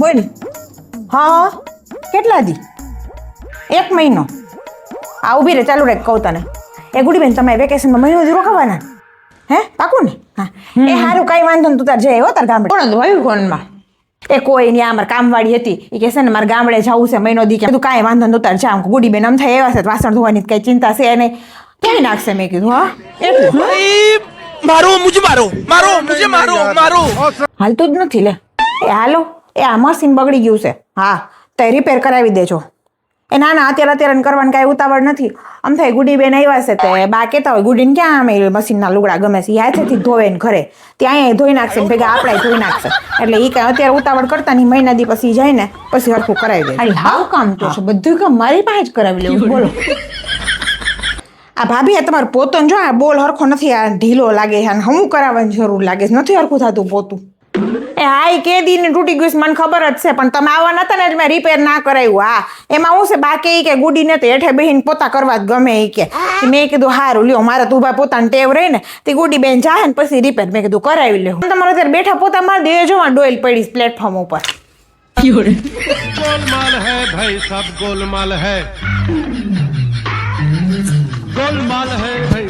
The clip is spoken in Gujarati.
બોલ. હા કેટલા દી? 1 મહિનો. આ ઊભી રે, ચાલુ રાખ કહું તને. એ ગુડીબેન તમે વેકેશનમાં મહિનો દી રોકાવાના? હે પાકું ને? હા એ હારું કાંઈ વાંધો ને તું તાર જઈ હો તાર ગામડે. કોણ હતું આવ્યું ફોનમાં? એ કોઈ નહીં, અમારે કામવાળી હતી એ કહે છે ને મારે ગામડે જવું છે મહિનો દી. તું કાંઈ વાંધો ને તું તાર જા. ગુડીબેન આમ થાય એવા છે વાસણ ધોવાની કઈ ચિંતા છે નહીં, ધોઈ નાખશે મેં કીધું. હા એટલે મારો હાલતું જ નથી લે. એ હાલો એ આ મશીન બગડી ગયું છે. હા તો રિપેર કરાવી દેજો. એ ના ના અત્યારે કરવાનું કાંઈ ઉતાવળ નથી. આમ થાય ગુડીબેન આવ્યા છે તે બા કહેતા હોય ગુડીને ક્યાં આમે મશીનના લુગડા ગમે છે હાથેથી ધોવે ને ઘરે ત્યાં ધોઈ નાખશે ને ભેગા આપણે ધોઈ નાખશે. એટલે એ કાંઈ અત્યારે ઉતાવળ કરતા નહીં, મહિના દી પછી જાય ને પછી હરખું કરાવી દે. હાવ કામ તો છે, બધું કામ મારી પાસે જ કરાવી લેવું. બોલો આ ભાભી આ તમારું પોતું જો આ બોલ હરખો નથી, આ ઢીલો લાગે છે, હું કરાવવાની જરૂર લાગે છે, નથી હરખું થતું પોતું. એ હા એ કે દી ને તૂટી ગયું મને ખબર જ છે, પણ તમે આવવાના હતા ને એટલે મેં રિપેર ના કરાવ્યું. હા એમાં હું છે બાકી કે ગુડી ને તો હેઠે બહીને પોતા કરવા જ ગમે એ કે. મેં કીધું હારું લ્યો, મારે તો ઉભા પોતાને ટેવ રહી ને તે ગુડી બેન જાય ને પછી રિપેર મેં કીધું કરાવી લેવું. તમારે અત્યારે બેઠા પોતા મારી દે જો ડોયલ પડી પ્લેટફોર્મ ઉપર. गोलमाल है भाई, सब गोलमाल है, गोलमाल है भाई.